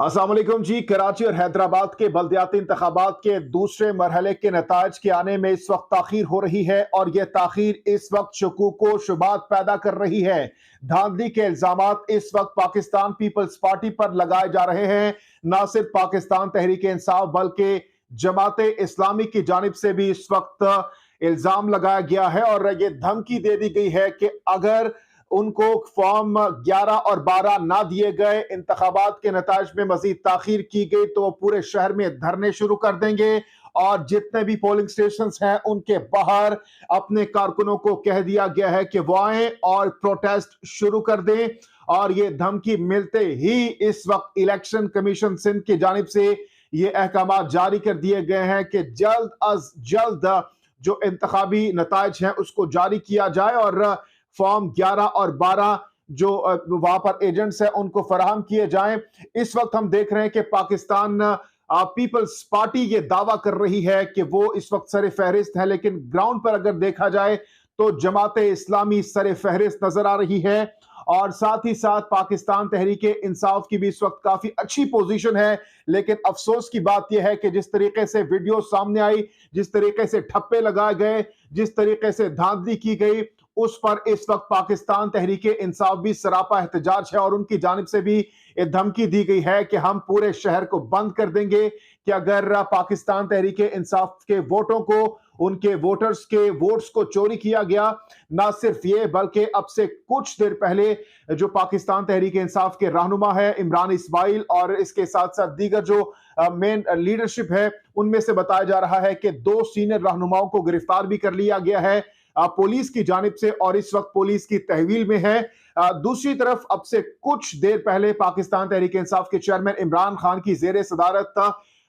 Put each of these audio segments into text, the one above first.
अस्सलाम वालेकुम जी। कराची और हैदराबाद के बल्दियाती इंतखाबात के दूसरे मरहले के नताज के आने में इस वक्त ताखीर हो रही है और यह ताखीर इस वक्त शकूक व शुबात पैदा कर रही है। धांधली के इल्जामात इस वक्त पाकिस्तान पीपल्स पार्टी पर लगाए जा रहे हैं। न सिर्फ पाकिस्तान तहरीक इंसाफ बल्कि जमात इस्लामी की जानिब से भी इस वक्त इल्जाम लगाया गया है और यह धमकी दे दी गई है कि अगर उनको फॉर्म 11 और 12 ना दिए गए, इंतखाबात के नताज में मजीद ताखीर की गई तो वो पूरे शहर में धरने शुरू कर देंगे और जितने भी पोलिंग स्टेशन हैं उनके बाहर अपने कारकुनों को कह दिया गया है कि वो आए और प्रोटेस्ट शुरू कर दें। और ये धमकी मिलते ही इस वक्त इलेक्शन कमीशन सिंध की जानिब से ये अहकाम जारी कर दिए गए हैं कि जल्द अज जल्द जो इंतखाबी नताज हैं उसको जारी किया जाए और फॉर्म 11 और 12 जो वहां पर एजेंट्स हैं उनको फराहम किए जाएं। इस वक्त हम देख रहे हैं कि पाकिस्तान पीपल्स पार्टी ये दावा कर रही है कि वो इस वक्त सर फहरिस्त है, लेकिन ग्राउंड पर अगर देखा जाए तो जमात इस्लामी सर फहरिस्त नजर आ रही है। और साथ ही साथ पाकिस्तान तहरीक इंसाफ की भी इस वक्त काफी अच्छी पोजीशन है, लेकिन अफसोस की बात यह है कि जिस तरीके से वीडियो सामने आई, जिस तरीके से ठप्पे लगाए गए, जिस तरीके से धांधली की गई, उस पर इस वक्त पाकिस्तान तहरीक इंसाफ भी सरापा एहतजाज है और उनकी जानिब से भी ये धमकी दी गई है कि हम पूरे शहर को बंद कर देंगे कि अगर पाकिस्तान तहरीक इंसाफ के वोटों को, उनके वोटर्स के वोट्स को चोरी किया गया। ना सिर्फ ये बल्कि अब से कुछ देर पहले जो पाकिस्तान तहरीक इंसाफ के रहनुमा है इमरान इस्माइल और इसके साथ साथ दीगर जो मेन लीडरशिप है उनमें से बताया जा रहा है कि 2 सीनियर रहनुमाओं को गिरफ्तार भी कर लिया गया है पुलिस की जानिब से और इस वक्त पुलिस की तहवील में है। दूसरी तरफ अब से कुछ देर पहले पाकिस्तान तहरीक इंसाफ के चेयरमैन इमरान खान की जेर सदारत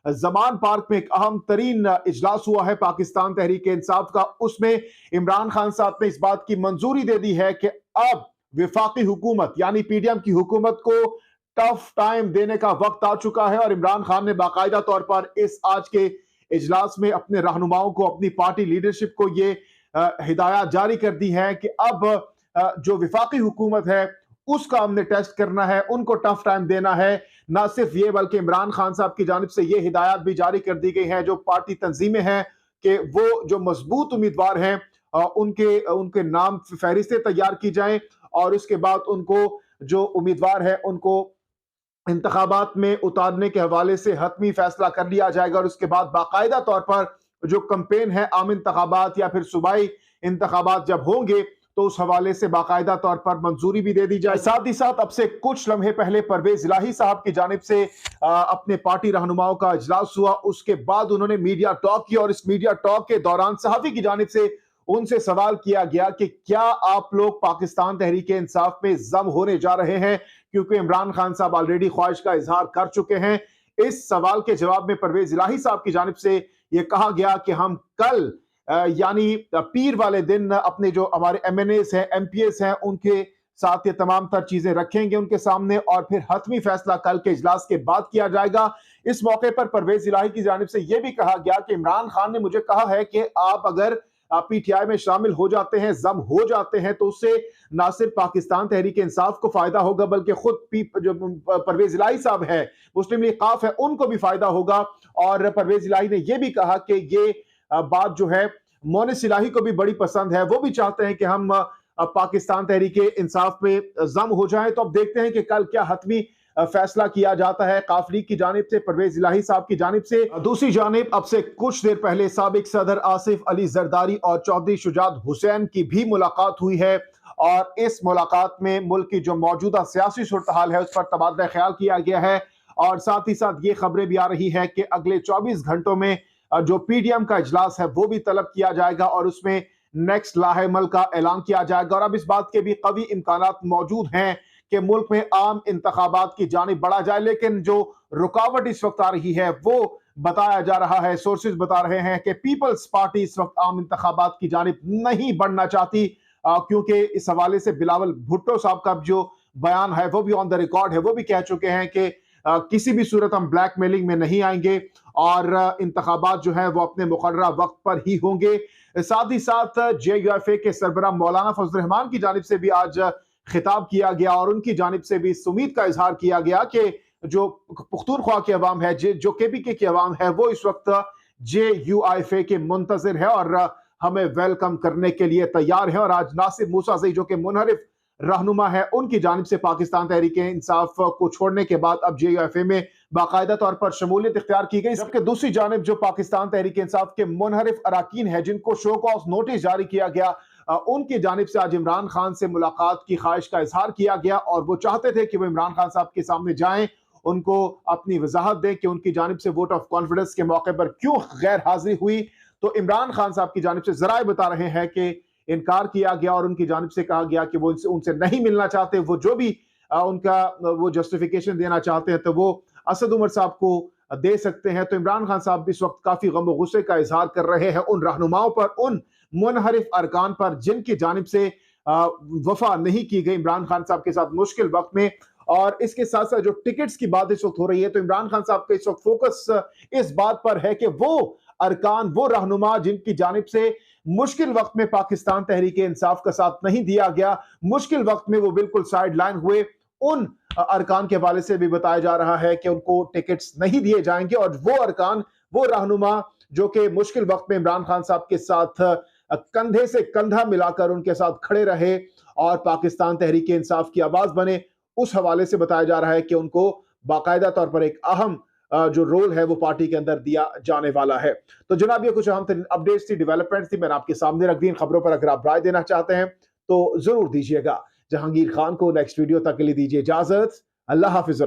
जमान पार्क में एक अहम तरीन इजलास हुआ है पाकिस्तान तहरीक इंसाफ का। उसमें इमरान खान साहब ने इस बात की मंजूरी दे दी है कि अब विफाकी हुकूमत यानी पीडीएम की हुकूमत को टफ टाइम देने का वक्त आ चुका है और इमरान खान ने बाकायदा तौर पर इस आज के इजलास में अपने रहनुमाओं को, अपनी पार्टी लीडरशिप को ये हिदायत जारी कर दी है कि अब जो विफाकी हुकूमत है उसका हमने टेस्ट करना है, उनको टफ टाइम देना है। ना सिर्फ ये बल्कि इमरान खान साहब की जानिब से ये हिदायत भी जारी कर दी गई है जो पार्टी तंजीमें हैं कि वो जो मजबूत उम्मीदवार हैं उनके उनके नाम फहरिस्तें तैयार की जाएं और उसके बाद उनको जो उम्मीदवार है उनको इंतखाबात में उतारने के हवाले से हतमी फैसला कर लिया जाएगा और उसके बाद बाकायदा तौर पर जो कैंपेन है आम इंतखाबात या फिर सूबाई इंतखाबात जब होंगे तो उस हवाले से बाकायदा तौर पर मंजूरी भी दे दी जाए। साथ ही साथ अब से कुछ लम्हे पहले परवेज इलाही साहब की जानिब से अपने पार्टी रहनुमाओं का इजलास हुआ, उसके बाद उन्होंने मीडिया टॉक किया और इस मीडिया टॉक के दौरान सहाफी की जानिब से उनसे सवाल किया गया कि क्या आप लोग पाकिस्तान तहरीक इंसाफ में जम होने जा रहे हैं, क्योंकि इमरान खान साहब ऑलरेडी ख्वाहिश का इजहार कर चुके हैं। इस सवाल के जवाब में परवेज इलाही साहब की जानिब से यह कहा गया कि हम कल यानी पीर वाले दिन अपने जो हमारे एमएनएस हैं, एमपीएस हैं, उनके साथ ये तमाम तर चीजें रखेंगे उनके सामने और फिर हतमी फैसला कल के इजलास के बाद किया जाएगा। इस मौके पर परवेज इलाही की जानिब से यह भी कहा गया कि इमरान खान ने मुझे कहा है कि आप अगर पीटीआई में शामिल हो जाते हैं, जम हो जाते हैं, तो उससे ना सिर्फ पाकिस्तान तहरीक इंसाफ को फायदा होगा बल्कि खुद जो परवेज इलाही साहब है, मुस्लिम लीग काफ है, उनको भी फायदा होगा। और परवेज इलाही ने यह भी कहा कि ये बात जो है मोनिस इलाही को भी बड़ी पसंद है, वो भी चाहते हैं कि हम पाकिस्तान तहरीक इंसाफ पे जम हो जाएं। तो अब देखते हैं कि कल क्या हतमी फैसला किया जाता है काफ लीग की जानिब से, परवेज इलाही साहब की जानिब से। दूसरी जानिब अब से कुछ देर पहले साबिक सदर आसिफ अली जरदारी और चौधरी शुजात हुसैन की भी मुलाकात हुई है और इस मुलाकात में मुल्क की जो मौजूदा सियासी सूरत हाल है उस पर तबादला ख्याल किया गया है। और साथ ही साथ ये खबरें भी आ रही है कि अगले 24 घंटों में जो पीडीएम का इजलास है वो भी तलब किया जाएगा और उसमें नेक्स्ट लाहेमल का ऐलान किया जाएगा। और अब इस बात के भी कवी इम्कानात मौजूद हैं कि मुल्क में आम इंतखाबात की जानिब बढ़ा जाए, लेकिन जो रुकावट इस वक्त आ रही है वो बताया जा रहा है, सोर्सेज बता रहे हैं कि पीपल्स पार्टी इस वक्त आम इंतखाबात की जानिब नहीं बढ़ना चाहती, क्योंकि इस हवाले से बिलावल भुट्टो साहब का जो बयान है वो भी ऑन द रिकॉर्ड है, वो भी कह चुके हैं कि किसी भी सूरत हम ब्लैकमेलिंग में नहीं आएंगे और इंतखाबात जो है वो अपने मुकर्ररा वक्त पर ही होंगे। साथ ही साथ जेयूएफए के सरबराह मौलाना फजल रहमान की जानिब से भी आज खिताब किया गया और उनकी जानिब से भी इस उम्मीद का इजहार किया गया कि जो पुख्तूनख्वा की अवाम है, जो केपीके की अवाम है, वो इस वक्त JUIFA के मुंतजिर है और हमें वेलकम करने के लिए तैयार है। और आज नासिर मूसाज़ई जो कि मुनहरिफ रहनुमा है, उनकी जानिब से पाकिस्तान तहरीक इंसाफ को छोड़ने के बाद अब JUIFA में बाकायदा तौर पर शमूलियत इख्तियार की गई। जबकि दूसरी जानिब जो पाकिस्तान तहरीक इंसाफ के मुनहरिफ अराकीन है, जिनको शो कॉज नोटिस जारी किया गया, उनकी जानिब से आज इमरान खान से मुलाकात की ख्वाहिश का इजहार किया गया और वो चाहते थे कि वो इमरान खान साहब के सामने जाएं, उनको अपनी वजाहत दें कि उनकी जानिब से वोट ऑफ कॉन्फिडेंस के मौके पर क्यों गैर हाजिरी हुई। तो इमरान खान साहब की जानिब से जराए बता रहे हैं कि इनकार किया गया और उनकी जानिब से कहा गया कि वो उनसे नहीं मिलना चाहते। वो जो भी उनका वो जस्टिफिकेशन देना चाहते हैं तो वो असद उमर साहब को दे सकते हैं। तो इमरान खान साहब इस वक्त काफी गम और गुस्से का इजहार कर रहे हैं उन रहनुमाओं पर, उन मुनहरिफ अरकान पर जिनकी जानिब से वफा नहीं की गई इमरान खान साहब के साथ मुश्किल वक्त में। और इसके साथ साथ जो टिकट्स की बात इस वक्त हो रही है, तो इमरान खान साहब का इस वक्त फोकस इस बात पर है कि वो अरकान, वो रहनुमा जिनकी जानिब से मुश्किल वक्त में पाकिस्तान तहरीक इंसाफ का साथ नहीं दिया गया, मुश्किल वक्त में वो बिल्कुल साइड लाइन हुए, उन अरकान के हवाले से भी बताया जा रहा है कि उनको टिकट्स नहीं दिए जाएंगे। और वो अरकान, वो रहनुमा जो कि मुश्किल वक्त में इमरान खान साहब के साथ कंधे से कंधा मिलाकर उनके साथ खड़े रहे और पाकिस्तान तहरीक इंसाफ की आवाज बने, उस हवाले से बताया जा रहा है कि उनको बाकायदा तौर पर एक अहम जो रोल है वो पार्टी के अंदर दिया जाने वाला है। तो जनाब ये कुछ अहम अपडेट्स थी, डेवलपमेंट्स थी, मैंने आपके सामने रख दी। इन खबरों पर अगर आप राय देना चाहते हैं तो जरूर दीजिएगा। जहांगीर खान को नेक्स्ट वीडियो तक के लिए दीजिए इजाजत। अल्लाह हाफिज।